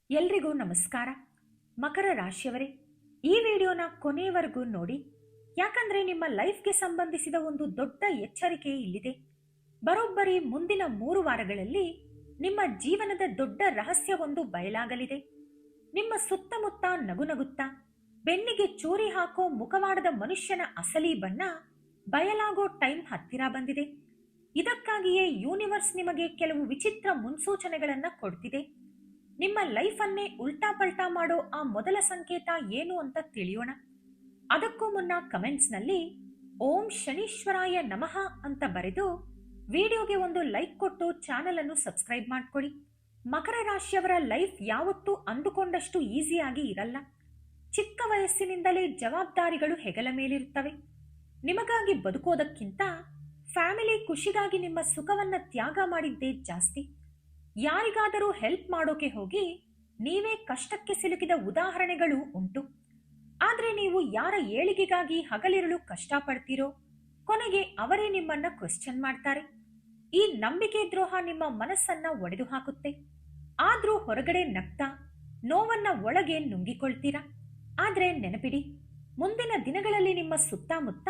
ಎಲ್ರಿಗೂ ನಮಸ್ಕಾರ. ಮಕರ ರಾಶಿಯವರೇ, ಈ ವಿಡಿಯೋನ ಕೊನೆಯವರೆಗೂ ನೋಡಿ. ಯಾಕಂದ್ರೆ ನಿಮ್ಮ ಲೈಫ್ಗೆ ಸಂಬಂಧಿಸಿದ ಒಂದು ದೊಡ್ಡ ಎಚ್ಚರಿಕೆ ಇಲ್ಲಿದೆ. ಬರೋಬ್ಬರಿ ಮುಂದಿನ 3 ವಾರಗಳಲ್ಲಿ ನಿಮ್ಮ ಜೀವನದ ದೊಡ್ಡ ರಹಸ್ಯವೊಂದು ಬಯಲಾಗಲಿದೆ. ನಿಮ್ಮ ಸುತ್ತಮುತ್ತ ನಗುನಗುತ್ತಾ ಬೆನ್ನಿಗೆ ಚೂರಿ ಹಾಕೋ ಮುಖವಾಡದ ಮನುಷ್ಯನ ಅಸಲಿ ಬಣ್ಣ ಬಯಲಾಗೋ ಟೈಮ್ ಹತ್ತಿರ ಬಂದಿದೆ. ಇದಕ್ಕಾಗಿಯೇ ಯೂನಿವರ್ಸ್ ನಿಮಗೆ ಕೆಲವು ವಿಚಿತ್ರ ಮುನ್ಸೂಚನೆಗಳನ್ನ ಕೊಡ್ತಿದೆ. ನಿಮ್ಮ ಲೈಫ್ ಅನ್ನೇ ಉಲ್ಟಾ ಪಲ್ಟಾ ಮಾಡೋ ಆ ಮೊದಲ ಸಂಕೇತ ಏನು ಅಂತ ತಿಳಿಯೋಣ. ಅದಕ್ಕೂ ಮುನ್ನ ಕಮೆಂಟ್ಸ್ ನಲ್ಲಿ ಓಂ ಶನೀಶ್ವರಾಯ ನಮಃ ಅಂತ ಬರೆದು ವಿಡಿಯೋಗೆ ಒಂದು ಲೈಕ್ ಕೊಟ್ಟು ಚಾನೆಲ್ ಅನ್ನು ಸಬ್ಸ್ಕ್ರೈಬ್ ಮಾಡ್ಕೊಳ್ಳಿ. ಮಕರ ರಾಶಿಯವರ ಲೈಫ್ ಯಾವತ್ತೂ ಅಂದುಕೊಂಡಷ್ಟು ಈಸಿಯಾಗಿ ಇರಲ್ಲ. ಚಿಕ್ಕ ವಯಸ್ಸಿನಿಂದಲೇ ಜವಾಬ್ದಾರಿಗಳು ಹೆಗಲ ಮೇಲಿರುತ್ತವೆ. ನಿಮಗಾಗಿ ಬದುಕೋದಕ್ಕಿಂತ ಫ್ಯಾಮಿಲಿ ಖುಷಿಗಾಗಿ ನಿಮ್ಮ ಸುಖವನ್ನ ತ್ಯಾಗ ಮಾಡಿದ್ದೇ ಜಾಸ್ತಿ. ಯಾರಿಗಾದರೂ ಹೆಲ್ಪ್ ಮಾಡೋಕೆ ಹೋಗಿ ನೀವೇ ಕಷ್ಟಕ್ಕೆ ಸಿಲುಕಿದ ಉದಾಹರಣೆಗಳು ಉಂಟು. ಆದ್ರೆ ನೀವು ಯಾರ ಏಳಿಗೆಗಾಗಿ ಹಗಲಿರಲು ಕಷ್ಟಪಡ್ತೀರೋ ಕೊನೆಗೆ ಅವರೇ ನಿಮ್ಮನ್ನ ಕ್ವೆಶ್ಚನ್ ಮಾಡ್ತಾರೆ. ಈ ನಂಬಿಕೆ ದ್ರೋಹ ನಿಮ್ಮ ಮನಸ್ಸನ್ನ ಒಡೆದು ಹಾಕುತ್ತೆ. ಆದ್ರೂ ಹೊರಗಡೆ ನಗ್ತಾ ನೋವನ್ನ ಒಳಗೆ ನುಂಗಿಕೊಳ್ತೀರಾ. ಆದ್ರೆ ನೆನಪಿಡಿ, ಮುಂದಿನ ದಿನಗಳಲ್ಲಿ ನಿಮ್ಮ ಸುತ್ತಮುತ್ತ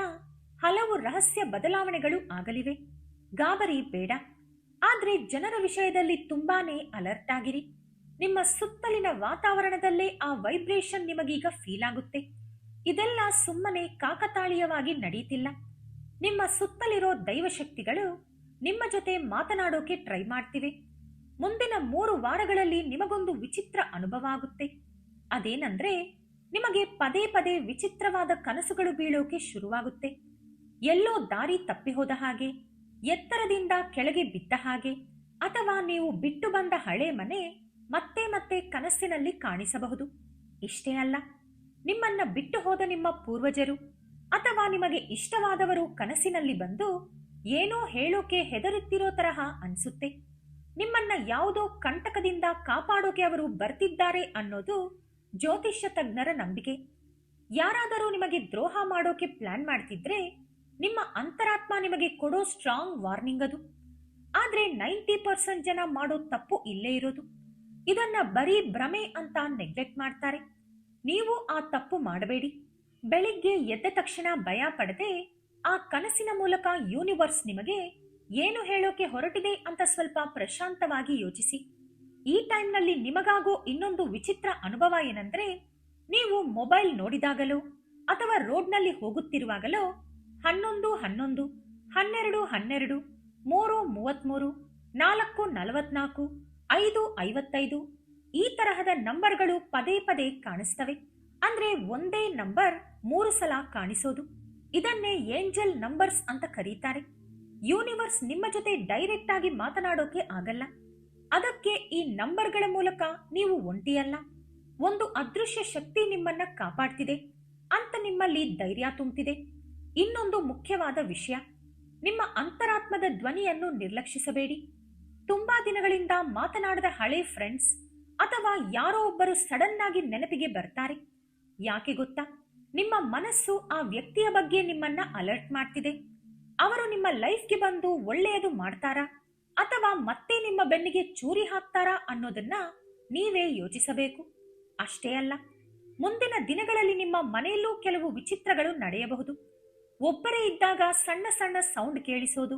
ಹಲವು ರಹಸ್ಯ ಬದಲಾವಣೆಗಳು ಆಗಲಿವೆ. ಗಾಬರಿ ಬೇಡ. ಆದ್ರೆ ಜನರ ವಿಷಯದಲ್ಲಿ ತುಂಬಾನೇ ಅಲರ್ಟ್ ಆಗಿರಿ. ನಿಮ್ಮ ಸುತ್ತಲಿನ ವಾತಾವರಣದಲ್ಲೇ ಆ ವೈಬ್ರೇಷನ್ ನಿಮಗೀಗ ಫೀಲ್ ಆಗುತ್ತೆ. ಇದೆಲ್ಲ ಸುಮ್ಮನೆ ಕಾಕತಾಳೀಯವಾಗಿ ನಡೆಯುತ್ತಿಲ್ಲ. ನಿಮ್ಮ ಸುತ್ತಲಿರೋ ದೈವಶಕ್ತಿಗಳು ನಿಮ್ಮ ಜೊತೆ ಮಾತನಾಡೋಕೆ ಟ್ರೈ ಮಾಡ್ತಿವೆ. ಮುಂದಿನ 3 ವಾರಗಳಲ್ಲಿ ನಿಮಗೊಂದು ವಿಚಿತ್ರ ಅನುಭವ ಆಗುತ್ತೆ. ಅದೇನಂದ್ರೆ, ನಿಮಗೆ ಪದೇ ಪದೇ ವಿಚಿತ್ರವಾದ ಕನಸುಗಳು ಬೀಳೋಕೆ ಶುರುವಾಗುತ್ತೆ. ಎಲ್ಲೋ ದಾರಿ ತಪ್ಪಿ ಹೋದ ಹಾಗೆ, ಎತ್ತರದಿಂದ ಕೆಳಗೆ ಬಿದ್ದ ಹಾಗೆ, ಅಥವಾ ನೀವು ಬಿಟ್ಟು ಬಂದ ಹಳೆ ಮನೆ ಮತ್ತೆ ಮತ್ತೆ ಕನಸಿನಲ್ಲಿ ಕಾಣಿಸಬಹುದು. ಇಷ್ಟೇ ಅಲ್ಲ, ನಿಮ್ಮನ್ನ ಬಿಟ್ಟು ಹೋದ ನಿಮ್ಮ ಪೂರ್ವಜರು ಅಥವಾ ನಿಮಗೆ ಇಷ್ಟವಾದವರು ಕನಸಿನಲ್ಲಿ ಬಂದು ಏನೋ ಹೇಳೋಕೆ ಹೆದರುತ್ತಿರೋ ತರಹ ಅನ್ಸುತ್ತೆ. ನಿಮ್ಮನ್ನ ಯಾವುದೋ ಕಂಟಕದಿಂದ ಕಾಪಾಡೋಕೆ ಅವರು ಬರ್ತಿದ್ದಾರೆ ಅನ್ನೋದು ಜ್ಯೋತಿಷ್ಯ ತಜ್ಞರ ನಂಬಿಕೆ. ಯಾರಾದರೂ ನಿಮಗೆ ದ್ರೋಹ ಮಾಡೋಕೆ ಪ್ಲಾನ್ ಮಾಡ್ತಿದ್ರೆ ನಿಮ್ಮ ಅಂತರಾತ್ಮ ನಿಮಗೆ ಕೊಡೋ ಸ್ಟ್ರಾಂಗ್ ವಾರ್ನಿಂಗ್ ಅದು. ಆದ್ರೆ 90% ಜನ ಮಾಡೋ ತಪ್ಪು ಇಲ್ಲೇ ಇರೋದು. ಇದನ್ನ ಬರೀ ಭ್ರಮೆ ಅಂತ ನೆಗ್ಲೆಕ್ಟ್ ಮಾಡ್ತಾರೆ. ನೀವು ಆ ತಪ್ಪು ಮಾಡಬೇಡಿ. ಬೆಳಿಗ್ಗೆ ಎದ್ದ ತಕ್ಷಣ ಭಯ ಪಡದೆ ಆ ಕನಸಿನ ಮೂಲಕ ಯೂನಿವರ್ಸ್ ನಿಮಗೆ ಏನು ಹೇಳೋಕೆ ಹೊರಟಿದೆ ಅಂತ ಸ್ವಲ್ಪ ಪ್ರಶಾಂತವಾಗಿ ಯೋಚಿಸಿ. ಈ ಟೈಮ್ನಲ್ಲಿ ನಿಮಗಾಗೋ ಇನ್ನೊಂದು ವಿಚಿತ್ರ ಅನುಭವ ಏನಂದ್ರೆ, ನೀವು ಮೊಬೈಲ್ ನೋಡಿದಾಗಲೋ ಅಥವಾ ರೋಡ್ನಲ್ಲಿ ಹೋಗುತ್ತಿರುವಾಗಲೋ 11 11 12 12 3 33 4 44 5 55 ಈ ತರಹದ ನಂಬರ್ಗಳು ಪದೇ ಪದೇ ಕಾಣಿಸ್ತವೆ. ಅಂದ್ರೆ ಒಂದೇ ನಂಬರ್ 3 ಸಲ ಕಾಣಿಸೋದು. ಇದನ್ನೇ ಏಂಜಲ್ ನಂಬರ್ಸ್ ಅಂತ ಕರೀತಾರೆ. ಯೂನಿವರ್ಸ್ ನಿಮ್ಮ ಜೊತೆ ಡೈರೆಕ್ಟ್ ಆಗಿ ಮಾತನಾಡೋಕೆ ಆಗಲ್ಲ. ಅದಕ್ಕೆ ಈ ನಂಬರ್ಗಳ ಮೂಲಕ ನೀವು ಒಂಟಿಯಲ್ಲ, ಒಂದು ಅದೃಶ್ಯ ಶಕ್ತಿ ನಿಮ್ಮನ್ನ ಕಾಪಾಡ್ತಿದೆ ಅಂತ ನಿಮ್ಮಲ್ಲಿ ಧೈರ್ಯ ತುಂಬುತ್ತಿದೆ. ಇನ್ನೊಂದು ಮುಖ್ಯವಾದ ವಿಷಯ, ನಿಮ್ಮ ಅಂತರಾತ್ಮದ ಧ್ವನಿಯನ್ನು ನಿರ್ಲಕ್ಷಿಸಬೇಡಿ. ತುಂಬಾ ದಿನಗಳಿಂದ ಮಾತನಾಡದ ಹಳೆ ಫ್ರೆಂಡ್ಸ್ ಅಥವಾ ಯಾರೋ ಒಬ್ಬರು ಸಡನ್ ಆಗಿ ನೆನಪಿಗೆ ಬರ್ತಾರೆ. ಯಾಕೆ ಗೊತ್ತಾ? ನಿಮ್ಮ ಮನಸ್ಸು ಆ ವ್ಯಕ್ತಿಯ ಬಗ್ಗೆ ನಿಮ್ಮನ್ನ ಅಲರ್ಟ್ ಮಾಡ್ತಿದೆ. ಅವರು ನಿಮ್ಮ ಲೈಫ್ಗೆ ಬಂದು ಒಳ್ಳೆಯದು ಮಾಡ್ತಾರಾ ಅಥವಾ ಮತ್ತೆ ನಿಮ್ಮ ಬೆನ್ನಿಗೆ ಚೂರಿ ಹಾಕ್ತಾರಾ ಅನ್ನೋದನ್ನ ನೀವೇ ಯೋಚಿಸಬೇಕು. ಅಷ್ಟೇ ಅಲ್ಲ, ಮುಂದಿನ ದಿನಗಳಲ್ಲಿ ನಿಮ್ಮ ಮನೆಯಲ್ಲೂ ಕೆಲವು ವಿಚಿತ್ರಗಳು ನಡೆಯಬಹುದು. ಒಬ್ಬರೇ ಇದ್ದಾಗ ಸಣ್ಣ ಸಣ್ಣ ಸೌಂಡ್ ಕೇಳಿಸೋದು,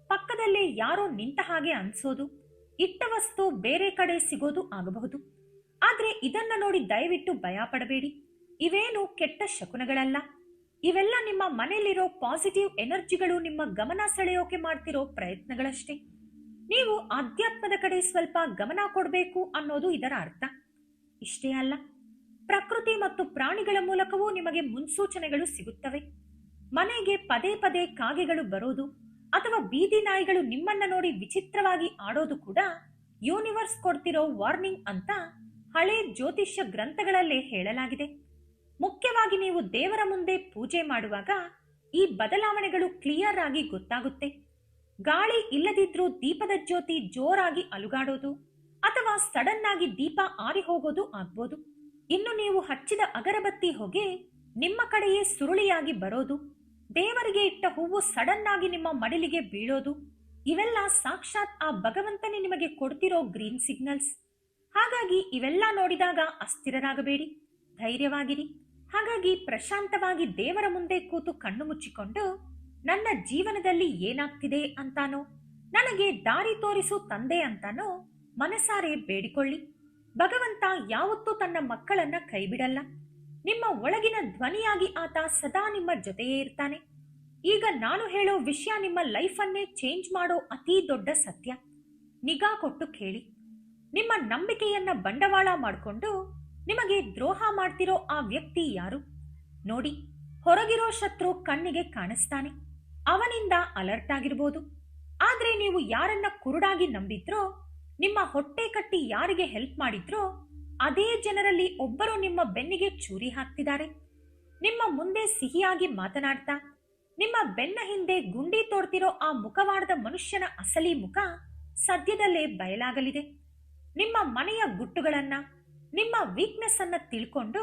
ಪಕ್ಕದಲ್ಲೇ ಯಾರೋ ನಿಂತ ಹಾಗೆ ಅನ್ಸೋದು, ಇಟ್ಟ ವಸ್ತು ಬೇರೆ ಕಡೆ ಸಿಗೋದು ಆಗಬಹುದು. ಆದ್ರೆ ಇದನ್ನ ನೋಡಿ ದಯವಿಟ್ಟು ಭಯ ಪಡಬೇಡಿ. ಇವೇನು ಕೆಟ್ಟ ಶಕುನಗಳಲ್ಲ. ಇವೆಲ್ಲ ನಿಮ್ಮ ಮನೆಯಲ್ಲಿರೋ ಪಾಸಿಟಿವ್ ಎನರ್ಜಿಗಳು ನಿಮ್ಮ ಗಮನ ಸೆಳೆಯೋಕೆ ಮಾಡ್ತಿರೋ ಪ್ರಯತ್ನಗಳಷ್ಟೇ. ನೀವು ಆಧ್ಯಾತ್ಮದ ಕಡೆ ಸ್ವಲ್ಪ ಗಮನ ಕೊಡಬೇಕು ಅನ್ನೋದು ಇದರ ಅರ್ಥ. ಇಷ್ಟೇ ಅಲ್ಲ, ಪ್ರಕೃತಿ ಮತ್ತು ಪ್ರಾಣಿಗಳ ಮೂಲಕವೂ ನಿಮಗೆ ಮುನ್ಸೂಚನೆಗಳು ಸಿಗುತ್ತವೆ. ಮನೆಗೆ ಪದೇ ಪದೇ ಕಾಗೆಗಳು ಬರೋದು ಅಥವಾ ಬೀದಿ ನಾಯಿಗಳು ನಿಮ್ಮನ್ನ ನೋಡಿ ವಿಚಿತ್ರವಾಗಿ ಆಡೋದು ಕೂಡ ಯೂನಿವರ್ಸ್ ಕೊಡ್ತಿರೋ ವಾರ್ನಿಂಗ್ ಅಂತ ಹಳೆ ಜ್ಯೋತಿಷ್ಯ ಗ್ರಂಥಗಳಲ್ಲೇ ಹೇಳಲಾಗಿದೆ. ಮುಖ್ಯವಾಗಿ ನೀವು ದೇವರ ಮುಂದೆ ಪೂಜೆ ಮಾಡುವಾಗ ಈ ಬದಲಾವಣೆಗಳು ಕ್ಲಿಯರ್ ಆಗಿ ಗೊತ್ತಾಗುತ್ತೆ. ಗಾಳಿ ಇಲ್ಲದಿದ್ರೂ ದೀಪದ ಜ್ಯೋತಿ ಜೋರಾಗಿ ಅಲುಗಾಡೋದು ಅಥವಾ ಸಡನ್ ಆಗಿ ದೀಪ ಆರಿ ಹೋಗೋದು ಆಗ್ಬೋದು. ಇನ್ನು ನೀವು ಹಚ್ಚಿದ ಅಗರಬತ್ತಿ ಹೊಗೆ ನಿಮ್ಮ ಕಡೆಯೇ ಸುರುಳಿಯಾಗಿ ಬರೋದು, ದೇವರಿಗೆ ಇಟ್ಟ ಹೂವು ಸಡನ್ ಆಗಿ ನಿಮ್ಮ ಮಡಿಲಿಗೆ ಬೀಳೋದು, ಇವೆಲ್ಲ ಸಾಕ್ಷಾತ್ ಆ ಭಗವಂತನೇ ನಿಮಗೆ ಕೊಡ್ತಿರೋ ಗ್ರೀನ್ ಸಿಗ್ನಲ್ಸ್. ಹಾಗಾಗಿ ಇವೆಲ್ಲ ನೋಡಿದಾಗ ಅಸ್ಥಿರರಾಗಬೇಡಿ, ಧೈರ್ಯವಾಗಿರಿ. ಹಾಗಾಗಿ ಪ್ರಶಾಂತವಾಗಿ ದೇವರ ಮುಂದೆ ಕೂತು ಕಣ್ಣು ಮುಚ್ಚಿಕೊಂಡು, ನನ್ನ ಜೀವನದಲ್ಲಿ ಏನಾಗ್ತಿದೆ ಅಂತಾನೋ, ನನಗೆ ದಾರಿ ತೋರಿಸು ತಂದೆ ಅಂತಾನೋ ಮನಸಾರೆ ಬೇಡಿಕೊಳ್ಳಿ. ಭಗವಂತ ಯಾವತ್ತೂ ತನ್ನ ಮಕ್ಕಳನ್ನ ಕೈಬಿಡಲ್ಲ. ನಿಮ್ಮ ಒಳಗಿನ ಧ್ವನಿಯಾಗಿ ಆತ ಸದಾ ನಿಮ್ಮ ಜೊತೆಯೇ ಇರ್ತಾನೆ. ಈಗ ನಾನು ಹೇಳೋ ವಿಷಯ ನಿಮ್ಮ ಲೈಫನ್ನೇ ಚೇಂಜ್ ಮಾಡೋ ಅತೀ ದೊಡ್ಡ ಸತ್ಯ. ನಿಗಾ ಕೊಟ್ಟು ಕೇಳಿ. ನಿಮ್ಮ ನಂಬಿಕೆಯನ್ನ ಬಂಡವಾಳ ಮಾಡಿಕೊಂಡು ನಿಮಗೆ ದ್ರೋಹ ಮಾಡ್ತಿರೋ ಆ ವ್ಯಕ್ತಿ ಯಾರು? ನೋಡಿ, ಹೊರಗಿರೋ ಶತ್ರು ಕಣ್ಣಿಗೆ ಕಾಣಿಸ್ತಾನೆ, ಅವನಿಂದ ಅಲರ್ಟ್ ಆಗಿರ್ಬೋದು. ಆದ್ರೆ ನೀವು ಯಾರನ್ನ ಕುರುಡಾಗಿ ನಂಬಿದ್ರೋ, ನಿಮ್ಮ ಹೊಟ್ಟೆ ಕಟ್ಟಿ ಯಾರಿಗೆ ಹೆಲ್ಪ್ ಮಾಡಿದ್ರೋ, ಅದೇ ಜನರಲ್ಲಿ ಒಬ್ಬರು ನಿಮ್ಮ ಬೆನ್ನಿಗೆ ಚೂರಿ ಹಾಕ್ತಿದ್ದಾರೆ. ನಿಮ್ಮ ಮುಂದೆ ಸಿಹಿಯಾಗಿ ಮಾತನಾಡ್ತಾ ನಿಮ್ಮ ಬೆನ್ನ ಹಿಂದೆ ಗುಂಡಿ ತೋಡ್ತಿರೋ ಆ ಮುಖವಾಡದ ಮನುಷ್ಯನ ಅಸಲಿ ಮುಖ ಸದ್ಯದಲ್ಲೇ ಬಯಲಾಗಲಿದೆ. ನಿಮ್ಮ ಮನೆಯ ಗುಟ್ಟುಗಳನ್ನ, ನಿಮ್ಮ ವೀಕ್ನೆಸ್ ಅನ್ನ ತಿಳ್ಕೊಂಡು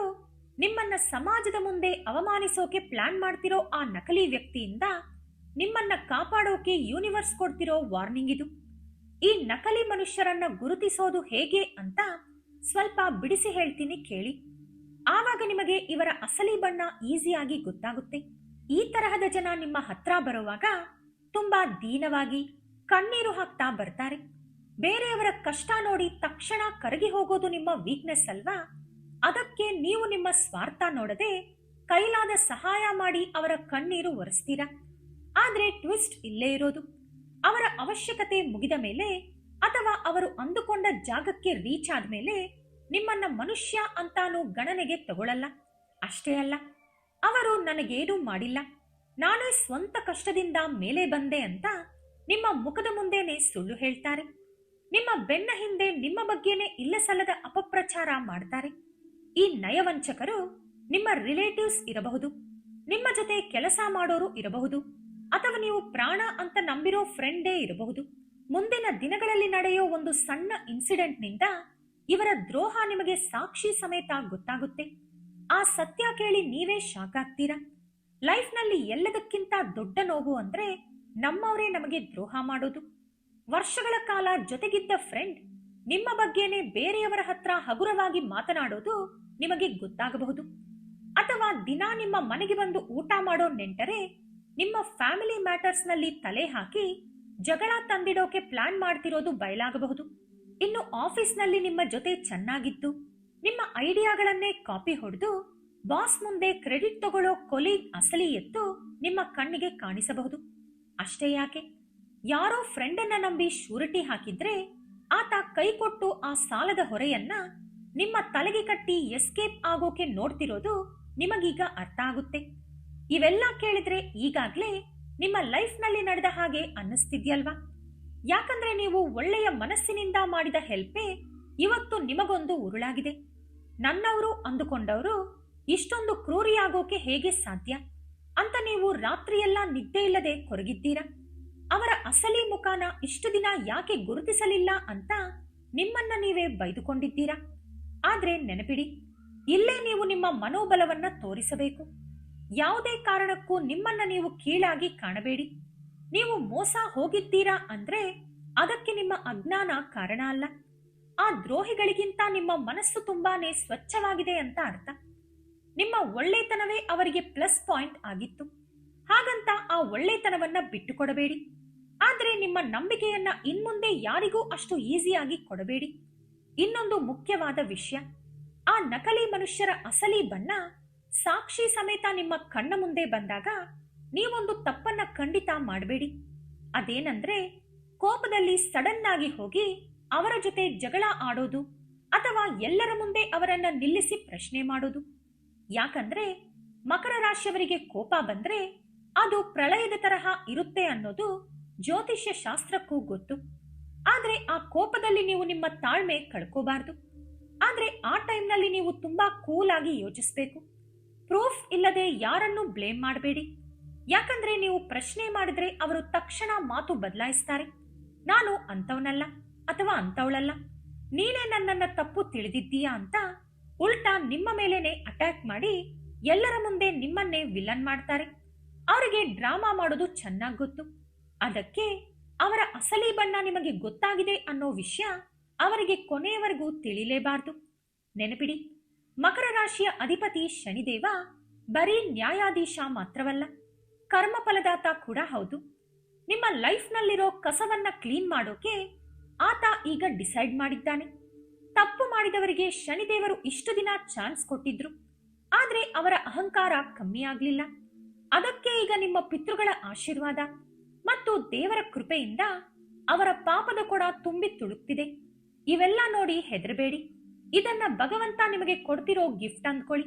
ನಿಮ್ಮನ್ನ ಸಮಾಜದ ಮುಂದೆ ಅವಮಾನಿಸೋಕೆ ಪ್ಲಾನ್ ಮಾಡ್ತಿರೋ ಆ ನಕಲಿ ವ್ಯಕ್ತಿಯಿಂದ ನಿಮ್ಮನ್ನ ಕಾಪಾಡೋಕೆ ಯೂನಿವರ್ಸ್ ಕೊಡ್ತಿರೋ ವಾರ್ನಿಂಗ್ ಇದು. ಈ ನಕಲಿ ಮನುಷ್ಯರನ್ನ ಗುರುತಿಸೋದು ಹೇಗೆ ಅಂತ ಸ್ವಲ್ಪ ಬಿಡಿಸಿ ಹೇಳ್ತೀನಿ ಕೇಳಿ. ಆವಾಗ ನಿಮಗೆ ಇವರ ಅಸಲಿ ಬಣ್ಣ ಈಸಿಯಾಗಿ ಗೊತ್ತಾಗುತ್ತೆ. ಈ ತರಹದ ಜನ ನಿಮ್ಮ ಹತ್ರ ಬರುವಾಗ ತುಂಬಾ ದೀನವಾಗಿ ಕಣ್ಣೀರು ಹಾಕ್ತಾ ಬರ್ತಾರೆ. ಬೇರೆಯವರ ಕಷ್ಟ ನೋಡಿ ತಕ್ಷಣ ಕರಗಿ ಹೋಗೋದು ನಿಮ್ಮ ವೀಕ್ನೆಸ್ ಅಲ್ವಾ? ಅದಕ್ಕೆ ನೀವು ನಿಮ್ಮ ಸ್ವಾರ್ಥ ನೋಡದೆ ಕೈಲಾದ ಸಹಾಯ ಮಾಡಿ ಅವರ ಕಣ್ಣೀರು ಒರೆಸ್ತೀರಾ. ಆದ್ರೆ ಟ್ವಿಸ್ಟ್ ಇಲ್ಲೇ ಇರೋದು, ಅವರ ಅವಶ್ಯಕತೆ ಮುಗಿದ ಮೇಲೆ ಅಥವಾ ಅವರು ಅಂದುಕೊಂಡ ಜಾಗಕ್ಕೆ ರೀಚ್ ಆದ್ಮೇಲೆ ನಿಮ್ಮನ್ನ ಮನುಷ್ಯ ಅಂತಾನು ಗಣನೆಗೆ ತಗೊಳ್ಳಲ್ಲ. ಅಷ್ಟೇ ಅಲ್ಲ, ಅವರು ನನಗೇನೂ ಮಾಡಿಲ್ಲ, ನಾನೇ ಸ್ವಂತ ಕಷ್ಟದಿಂದ ಮೇಲೆ ಬಂದೆ ಅಂತ ನಿಮ್ಮ ಮುಖದ ಮುಂದೆನೆ ಸುಳ್ಳು ಹೇಳ್ತಾರೆ. ನಿಮ್ಮ ಬೆನ್ನ ಹಿಂದೆ ನಿಮ್ಮ ಬಗ್ಗೆನೇ ಇಲ್ಲಸಲ್ಲದ ಅಪಪ್ರಚಾರ ಮಾಡ್ತಾರೆ. ಈ ನಯವಂಚಕರು ನಿಮ್ಮ ರಿಲೇಟಿವ್ಸ್ ಇರಬಹುದು, ನಿಮ್ಮ ಜೊತೆ ಕೆಲಸ ಮಾಡೋರು ಇರಬಹುದು, ಅಥವಾ ನೀವು ಪ್ರಾಣ ಅಂತ ನಂಬಿರೋ ಫ್ರೆಂಡೇ ಇರಬಹುದು. ಮುಂದಿನ ದಿನಗಳಲ್ಲಿ ನಡೆಯೋ ಒಂದು ಸಣ್ಣ ಇನ್ಸಿಡೆಂಟ್ನಿಂದ ಇವರ ದ್ರೋಹ ನಿಮಗೆ ಸಾಕ್ಷಿ ಸಮೇತ ಗೊತ್ತಾಗುತ್ತೆ. ಆ ಸತ್ಯ ಕೇಳಿ ನೀವೇ ಶಾಕ್ ಆಗ್ತೀರಾ. ಲೈಫ್ನಲ್ಲಿ ಎಲ್ಲದಕ್ಕಿಂತ ದೊಡ್ಡ ನೋವು ಅಂದ್ರೆ ನಮ್ಮವರೇ ನಮಗೆ ದ್ರೋಹ ಮಾಡೋದು. ವರ್ಷಗಳ ಕಾಲ ಜೊತೆಗಿದ್ದ ಫ್ರೆಂಡ್ ನಿಮ್ಮ ಬಗ್ಗೆನೇ ಬೇರೆಯವರ ಹತ್ರ ಹಗುರವಾಗಿ ಮಾತನಾಡೋದು ನಿಮಗೆ ಗೊತ್ತಾಗಬಹುದು. ಅಥವಾ ದಿನ ನಿಮ್ಮ ಮನೆಗೆ ಬಂದು ಊಟ ಮಾಡೋ ನೆಂಟರೇ ನಿಮ್ಮ ಫ್ಯಾಮಿಲಿ ಮ್ಯಾಟರ್ಸ್ ನಲ್ಲಿ ತಲೆ ಹಾಕಿ ಜಗಳ ತಂದಿಡೋಕೆ ಪ್ಲಾನ್ ಮಾಡ್ತಿರೋದು ಬಯಲಾಗಬಹುದು. ಇನ್ನು ಆಫೀಸ್ನಲ್ಲಿ ನಿಮ್ಮ ಜೊತೆ ಚೆನ್ನಾಗಿದ್ದು ನಿಮ್ಮ ಐಡಿಯಾಗಳನ್ನೇ ಕಾಪಿ ಹೊಡೆದು ಬಾಸ್ ಮುಂದೆ ಕ್ರೆಡಿಟ್ ತಗೊಳ್ಳೋ ಕೊಲೀಗ್ ಅಸಲಿ ಎತ್ತು ನಿಮ್ಮ ಕಣ್ಣಿಗೆ ಕಾಣಿಸಬಹುದು. ಅಷ್ಟೇ ಯಾಕೆ, ಯಾರೋ ಫ್ರೆಂಡನ್ನ ನಂಬಿ ಶೂರಿಟಿ ಹಾಕಿದ್ರೆ ಆತ ಕೈ ಕೊಟ್ಟು ಆ ಸಾಲದ ಹೊರೆಯನ್ನ ನಿಮ್ಮ ತಲೆಗೆ ಕಟ್ಟಿ ಎಸ್ಕೇಪ್ ಆಗೋಕೆ ನೋಡ್ತಿರೋದು ನಿಮಗೀಗ ಅರ್ಥ ಆಗುತ್ತೆ. ಇವೆಲ್ಲ ಕೇಳಿದ್ರೆ ಈಗಾಗ್ಲೇ ನಿಮ್ಮ ಲೈಫ್ನಲ್ಲಿ ನಡೆದ ಹಾಗೆ ಅನ್ನಿಸ್ತಿದ್ಯಲ್ವಾ? ಯಾಕಂದ್ರೆ ನೀವು ಒಳ್ಳೆಯ ಮನಸ್ಸಿನಿಂದ ಮಾಡಿದ ಹೆಲ್ಪೇ ಇವತ್ತು ನಿಮಗೊಂದು ಉರುಳಾಗಿದೆ. ನನ್ನವರು ಅಂದುಕೊಂಡವರು ಇಷ್ಟೊಂದು ಕ್ರೂರಿಯಾಗೋಕೆ ಹೇಗೆ ಸಾಧ್ಯ ಅಂತ ನೀವು ರಾತ್ರಿಯೆಲ್ಲ ನಿದ್ದೆ ಇಲ್ಲದೆ ಕೊರಗಿದ್ದೀರಾ. ಅವರ ಅಸಲಿ ಮುಖಾನ ಇಷ್ಟು ದಿನ ಯಾಕೆ ಗುರುತಿಸಲಿಲ್ಲ ಅಂತ ನಿಮ್ಮನ್ನ ನೀವೇ ಬೈದುಕೊಂಡಿದ್ದೀರಾ. ಆದ್ರೆ ನೆನಪಿಡಿ, ಇಲ್ಲೇ ನೀವು ನಿಮ್ಮ ಮನೋಬಲವನ್ನ ತೋರಿಸಬೇಕು. ಯಾವುದೇ ಕಾರಣಕ್ಕೂ ನಿಮ್ಮನ್ನ ನೀವು ಕೀಳಾಗಿ ಕಾಣಬೇಡಿ. ನೀವು ಮೋಸ ಹೋಗಿದ್ದೀರಾ ಅಂದ್ರೆ ಅದಕ್ಕೆ ನಿಮ್ಮ ಅಜ್ಞಾನ ಕಾರಣ ಅಲ್ಲ. ಆ ದ್ರೋಹಿಗಳಿಗಿಂತ ನಿಮ್ಮ ಮನಸ್ಸು ತುಂಬಾನೇ ಸ್ವಚ್ಛವಾಗಿದೆ ಅಂತ ಅರ್ಥ. ನಿಮ್ಮ ಒಳ್ಳೆತನವೇ ಅವರಿಗೆ ಪ್ಲಸ್ ಪಾಯಿಂಟ್ ಆಗಿತ್ತು. ಹಾಗಂತ ಆ ಒಳ್ಳೆತನವನ್ನ ಬಿಟ್ಟುಕೊಡಬೇಡಿ. ಆದ್ರೆ ನಿಮ್ಮ ನಂಬಿಕೆಯನ್ನ ಇನ್ಮುಂದೆ ಯಾರಿಗೂ ಅಷ್ಟು ಈಸಿಯಾಗಿ ಕೊಡಬೇಡಿ. ಇನ್ನೊಂದು ಮುಖ್ಯವಾದ ವಿಷಯ, ಆ ನಕಲಿ ಮನುಷ್ಯರ ಅಸಲಿ ಬಣ್ಣ ಸಾಕ್ಷಿ ಸಮೇತ ನಿಮ್ಮ ಕಣ್ಣ ಮುಂದೆ ಬಂದಾಗ ನೀವೊಂದು ತಪ್ಪನ್ನ ಖಂಡಿತ ಮಾಡಬೇಡಿ. ಅದೇನಂದ್ರೆ, ಕೋಪದಲ್ಲಿ ಸಡನ್ ಆಗಿ ಹೋಗಿ ಅವರ ಜೊತೆ ಜಗಳ ಆಡೋದು ಅಥವಾ ಎಲ್ಲರ ಮುಂದೆ ಅವರನ್ನ ನಿಲ್ಲಿಸಿ ಪ್ರಶ್ನೆ ಮಾಡೋದು. ಯಾಕಂದ್ರೆ ಮಕರ ರಾಶಿಯವರಿಗೆ ಕೋಪ ಬಂದ್ರೆ ಅದು ಪ್ರಳಯದ ತರಹ ಇರುತ್ತೆ ಅನ್ನೋದು ಜ್ಯೋತಿಷ್ಯ ಶಾಸ್ತ್ರಕ್ಕೂ ಗೊತ್ತು. ಆದ್ರೆ ಆ ಕೋಪದಲ್ಲಿ ನೀವು ನಿಮ್ಮ ತಾಳ್ಮೆ ಕಳ್ಕೋಬಾರ್ದು. ಆದ್ರೆ ಆ ಟೈಮ್ನಲ್ಲಿ ನೀವು ತುಂಬಾ ಕೂಲ್ ಆಗಿ ಯೋಚಿಸ್ಬೇಕು. ಪ್ರೂಫ್ ಇಲ್ಲದೆ ಯಾರನ್ನೂ ಬ್ಲೇಮ್ ಮಾಡಬೇಡಿ. ಯಾಕಂದ್ರೆ ನೀವು ಪ್ರಶ್ನೆ ಮಾಡಿದ್ರೆ ಅವರು ತಕ್ಷಣ ಮಾತು ಬದಲಾಯಿಸ್ತಾರೆ. ನಾನು ಅಂತವನಲ್ಲ ಅಥವಾ ಅಂತವಳಲ್ಲ, ನೀನೇ ನನ್ನನ್ನ ತಪ್ಪು ತಿಳಿದಿದ್ದೀಯಾ ಅಂತ ಉಲ್ಟಾ ನಿಮ್ಮ ಮೇಲೇನೆ ಅಟ್ಯಾಕ್ ಮಾಡಿ ಎಲ್ಲರ ಮುಂದೆ ನಿಮ್ಮನ್ನೇ ವಿಲನ್ ಮಾಡ್ತಾರೆ. ಅವರಿಗೆ ಡ್ರಾಮಾ ಮಾಡೋದು ಚೆನ್ನಾಗಿ ಗೊತ್ತು. ಅದಕ್ಕೆ ಅವರ ಅಸಲಿ ಬಣ್ಣ ನಿಮಗೆ ಗೊತ್ತಾಗಿದೆ ಅನ್ನೋ ವಿಷಯ ಅವರಿಗೆ ಕೊನೆಯವರೆಗೂ ತಿಳಿಲೇಬಾರದು. ನೆನಪಿಡಿ, ಮಕರ ರಾಶಿಯ ಅಧಿಪತಿ ಶನಿದೇವ ಬರೀ ನ್ಯಾಯಾಧೀಶ ಮಾತ್ರವಲ್ಲ, ಕರ್ಮಫಲದಾತ ಕೂಡ ಹೌದು. ನಿಮ್ಮ ಲೈಫ್ನಲ್ಲಿರೋ ಕಸವನ್ನ ಕ್ಲೀನ್ ಮಾಡೋಕೆ ಆತ ಈಗ ಡಿಸೈಡ್ ಮಾಡಿದ್ದಾನೆ. ತಪ್ಪು ಮಾಡಿದವರಿಗೆ ಶನಿದೇವರು ಇಷ್ಟು ದಿನ ಚಾನ್ಸ್ ಕೊಟ್ಟಿದ್ರು, ಆದ್ರೆ ಅವರ ಅಹಂಕಾರ ಕಮ್ಮಿ ಆಗ್ಲಿಲ್ಲ. ಅದಕ್ಕೆ ಈಗ ನಿಮ್ಮ ಪಿತೃಗಳ ಆಶೀರ್ವಾದ ಮತ್ತು ದೇವರ ಕೃಪೆಯಿಂದ ಅವರ ಪಾಪದ ಕೊಡ ತುಂಬಿ ತುಳುಕ್ತಿದೆ. ಇವೆಲ್ಲ ನೋಡಿ ಹೆದರಬೇಡಿ. ಇದನ್ನ ಭಗವಂತ ನಿಮಗೆ ಕೊಡ್ತಿರೋ ಗಿಫ್ಟ್ ಅಂದ್ಕೊಳ್ಳಿ.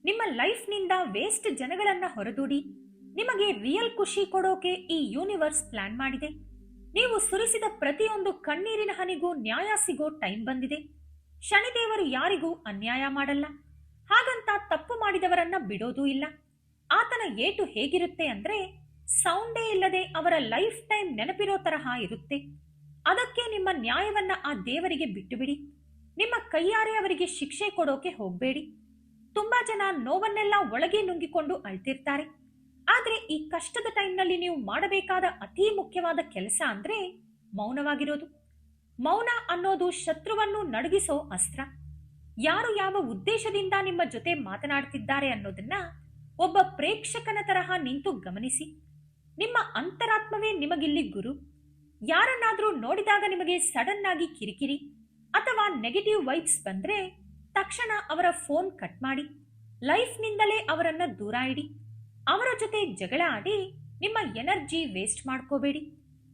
ನಿಮ್ಮ ಲೈಫ್ನಿಂದ ವೇಸ್ಟ್ ಜನಗಳನ್ನ ಹೊರದೂಡಿ ನಿಮಗೆ ರಿಯಲ್ ಖುಷಿ ಕೊಡೋಕೆ ಈ ಯೂನಿವರ್ಸ್ ಪ್ಲಾನ್ ಮಾಡಿದೆ. ನೀವು ಸುರಿಸಿದ ಪ್ರತಿಯೊಂದು ಕಣ್ಣೀರಿನ ಹನಿಗೂ ನ್ಯಾಯ ಸಿಗೋ ಟೈಮ್ ಬಂದಿದೆ. ಶನಿದೇವರು ಯಾರಿಗೂ ಅನ್ಯಾಯ ಮಾಡಲ್ಲ, ಹಾಗಂತ ತಪ್ಪು ಮಾಡಿದವರನ್ನ ಬಿಡೋದೂ ಇಲ್ಲ. ಆತನ ಏಟು ಹೇಗಿರುತ್ತೆ ಅಂದ್ರೆ ಸೌಂಡೇ ಇಲ್ಲದೆ ಅವರ ಲೈಫ್ ಟೈಮ್ ನೆನಪಿರೋ ತರಹ ಇರುತ್ತೆ. ಅದಕ್ಕೆ ನಿಮ್ಮ ನ್ಯಾಯವನ್ನ ಆ ದೇವರಿಗೆ ಬಿಟ್ಟು ಬಿಡಿ. ನಿಮ್ಮ ಕೈಯಾರೆ ಅವರಿಗೆ ಶಿಕ್ಷೆ ಕೊಡೋಕೆ ಹೋಗ್ಬೇಡಿ. ತುಂಬಾ ಜನ ನೋವನ್ನೆಲ್ಲ ಒಳಗೆ ನುಂಗಿಕೊಂಡು ಅಳ್ತಿರ್ತಾರೆ. ಆದ್ರೆ ಈ ಕಷ್ಟದ ಟೈಮ್ನಲ್ಲಿ ನೀವು ಮಾಡಬೇಕಾದ ಅತಿ ಮುಖ್ಯವಾದ ಕೆಲಸ ಅಂದ್ರೆ ಮೌನವಾಗಿರೋದು. ಮೌನ ಅನ್ನೋದು ಶತ್ರುವನ್ನು ನಡುಗಿಸೋ ಅಸ್ತ್ರ. ಯಾರು ಯಾವ ಉದ್ದೇಶದಿಂದ ನಿಮ್ಮ ಜೊತೆ ಮಾತನಾಡ್ತಿದ್ದಾರೆ ಅನ್ನೋದನ್ನ ಒಬ್ಬ ಪ್ರೇಕ್ಷಕನ ತರಹ ನಿಂತು ಗಮನಿಸಿ. ನಿಮ್ಮ ಅಂತರಾತ್ಮವೇ ನಿಮಗಿಲ್ಲಿ ಗುರು. ಯಾರನ್ನಾದ್ರೂ ನೋಡಿದಾಗ ನಿಮಗೆ ಸಡನ್ ಆಗಿ ಕಿರಿಕಿರಿ ಅಥವಾ ನೆಗೆಟಿವ್ ವೈಬ್ಸ್ ಬಂದ್ರೆ ತಕ್ಷಣ ಅವರ ಫೋನ್ ಕಟ್ ಮಾಡಿ ಲೈಫ್ನಿಂದಲೇ ಅವರನ್ನ ದೂರ ಇಡಿ. ಅವರ ಜೊತೆ ಜಗಳ ಆಡಿ ನಿಮ್ಮ ಎನರ್ಜಿ ವೇಸ್ಟ್ ಮಾಡ್ಕೋಬೇಡಿ.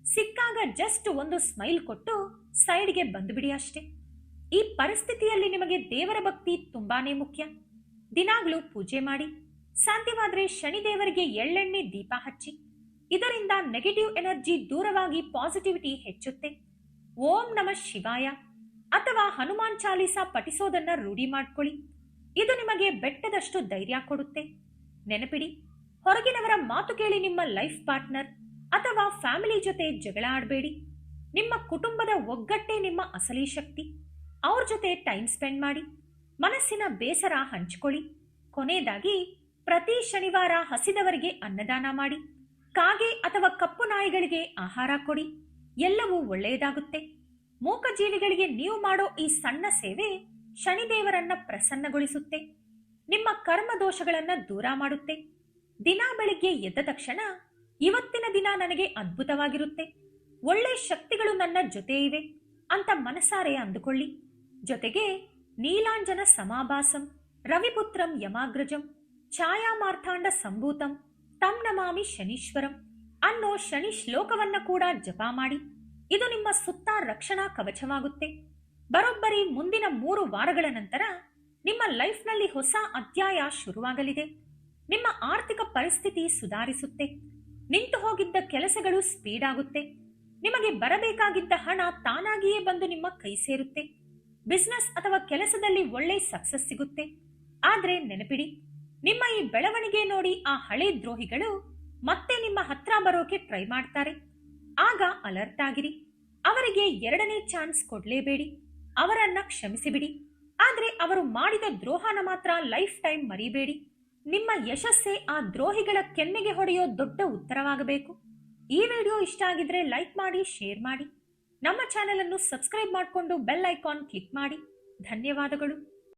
ಸಿಕ್ಕಾಗ ಜಸ್ಟ್ ಒಂದು ಸ್ಮೈಲ್ ಕೊಟ್ಟು ಸೈಡ್ಗೆ ಬಂದುಬಿಡಿ ಅಷ್ಟೇ. ಈ ಪರಿಸ್ಥಿತಿಯಲ್ಲಿ ನಿಮಗೆ ದೇವರ ಭಕ್ತಿ ತುಂಬಾನೇ ಮುಖ್ಯ. ದಿನಾಗ್ಲೂ ಪೂಜೆ ಮಾಡಿ, ಸಾಧ್ಯವಾದ್ರೆ ಶನಿದೇವರಿಗೆ ಎಳ್ಳೆಣ್ಣೆ ದೀಪ ಹಚ್ಚಿ. ಇದರಿಂದ ನೆಗೆಟಿವ್ ಎನರ್ಜಿ ದೂರವಾಗಿ ಪಾಸಿಟಿವಿಟಿ ಹೆಚ್ಚುತ್ತೆ. ಓಂ ನಮಃ ಶಿವಾಯ ಅಥವಾ ಹನುಮಾನ್ ಚಾಲೀಸಾ ಪಠಿಸೋದನ್ನ ರೂಢಿ ಮಾಡ್ಕೊಳ್ಳಿ. ಇದು ನಿಮಗೆ ಬೆಟ್ಟದಷ್ಟು ಧೈರ್ಯ ಕೊಡುತ್ತೆ. ನೆನಪಿಡಿ, ಹೊರಗಿನವರ ಮಾತು ಕೇಳಿ ನಿಮ್ಮ ಲೈಫ್ ಪಾರ್ಟ್ನರ್ ಅಥವಾ ಫ್ಯಾಮಿಲಿ ಜೊತೆ ಜಗಳ ಆಡಬೇಡಿ. ನಿಮ್ಮ ಕುಟುಂಬದ ಒಗ್ಗಟ್ಟೇ ನಿಮ್ಮ ಅಸಲಿ ಶಕ್ತಿ. ಅವ್ರ ಜೊತೆ ಟೈಮ್ ಸ್ಪೆಂಡ್ ಮಾಡಿ, ಮನಸ್ಸಿನ ಬೇಸರ ಹಂಚಿಕೊಳ್ಳಿ. ಕೊನೆಯದಾಗಿ ಪ್ರತಿ ಶನಿವಾರ ಹಸಿದವರಿಗೆ ಅನ್ನದಾನ ಮಾಡಿ, ಕಾಗೆ ಅಥವಾ ಕಪ್ಪು ನಾಯಿಗಳಿಗೆ ಆಹಾರ ಕೊಡಿ. ಎಲ್ಲವೂ ಒಳ್ಳೆಯದಾಗುತ್ತೆ. ಮೂಕಜೀವಿಗಳಿಗೆ ನೀವು ಮಾಡೋ ಈ ಸಣ್ಣ ಸೇವೆ ಶನಿದೇವರನ್ನ ಪ್ರಸನ್ನಗೊಳಿಸುತ್ತೆ, ನಿಮ್ಮ ಕರ್ಮ ದೋಷಗಳನ್ನ ದೂರ ಮಾಡುತ್ತೆ. ದಿನ ಬೆಳಿಗ್ಗೆ ಎದ್ದ ತಕ್ಷಣ ಇವತ್ತಿನ ದಿನ ನನಗೆ ಅದ್ಭುತವಾಗಿರುತ್ತೆ, ಒಳ್ಳೆ ಶಕ್ತಿಗಳು ನನ್ನ ಜೊತೆ ಇವೆ ಅಂತ ಮನಸಾರೆ ಅಂದುಕೊಳ್ಳಿ. ಜೊತೆಗೆ ನೀಲಾಂಜನ ಸಮಾಭಾಸಂ ರವಿಪುತ್ರಂ ಯಮಾಗ್ರಜಂ ಛಾಯಾ ಮಾರ್ಥಾಂಡ ಸಂಭೂತಂ ತಂ ನಮಾಮಿ ಶನೀಶ್ವರಂ ಅನ್ನೋ ಶನಿ ಶ್ಲೋಕವನ್ನ ಕೂಡ ಜಪ ಮಾಡಿ. ಇದು ನಿಮ್ಮ ಸುತ್ತ ರಕ್ಷಣಾ ಕವಚವಾಗುತ್ತೆ. ಬರೋಬ್ಬರಿ ಮುಂದಿನ 3 ವಾರಗಳ ನಂತರ ನಿಮ್ಮ ಲೈಫ್ನಲ್ಲಿ ಹೊಸ ಅಧ್ಯಾಯ ಶುರುವಾಗಲಿದೆ. ನಿಮ್ಮ ಆರ್ಥಿಕ ಪರಿಸ್ಥಿತಿ ಸುಧಾರಿಸುತ್ತೆ. ನಿಂತು ಹೋಗಿದ್ದ ಕೆಲಸಗಳು ಸ್ಪೀಡ್ ಆಗುತ್ತೆ. ನಿಮಗೆ ಬರಬೇಕಾಗಿದ್ದ ಹಣ ತಾನಾಗಿಯೇ ಬಂದು ನಿಮ್ಮ ಕೈ ಸೇರುತ್ತೆ. ಬಿಸ್ನೆಸ್ ಅಥವಾ ಕೆಲಸದಲ್ಲಿ ಒಳ್ಳೆ ಸಕ್ಸಸ್ ಸಿಗುತ್ತೆ. ಆದ್ರೆ ನೆನಪಿಡಿ, ನಿಮ್ಮ ಈ ಬೆಳವಣಿಗೆ ನೋಡಿ ಆ ಹಳೆ ದ್ರೋಹಿಗಳು ಮತ್ತೆ ನಿಮ್ಮ ಹತ್ರ ಬರೋಕೆ ಟ್ರೈ ಮಾಡ್ತಾರೆ. ಆಗ ಅಲರ್ಟ್ ಆಗಿರಿ. ಅವರಿಗೆ 2ನೇ ಚಾನ್ಸ್ ಕೊಡ್ಲೇಬೇಡಿ. ಅವರನ್ನ ಕ್ಷಮಿಸಿಬಿಡಿ. ಆದ್ರೆ ಅವರು ಮಾಡಿದ ದ್ರೋಹನ ಮಾತ್ರ ಲೈಫ್ ಟೈಮ್ ಮರಿಬೇಡಿ. ನಿಮ್ಮ ಯಶಸ್ಸೇ ಆ ದ್ರೋಹಿಗಳ ಕೆನ್ನೆಗೆ ಹೊಡೆಯೋ ದೊಡ್ಡ ಉತ್ತರವಾಗಬೇಕು. ಈ ವಿಡಿಯೋ ಇಷ್ಟ ಆಗಿದ್ರೆ ಲೈಕ್ ಮಾಡಿ, ಶೇರ್ ಮಾಡಿ. ನಮ್ಮ ಚಾನೆಲ್ ಅನ್ನು ಸಬ್ಸ್ಕ್ರೈಬ್ ಮಾಡಿಕೊಂಡು ಬೆಲ್ ಐಕಾನ್ ಕ್ಲಿಕ್ ಮಾಡಿ. ಧನ್ಯವಾದಗಳು.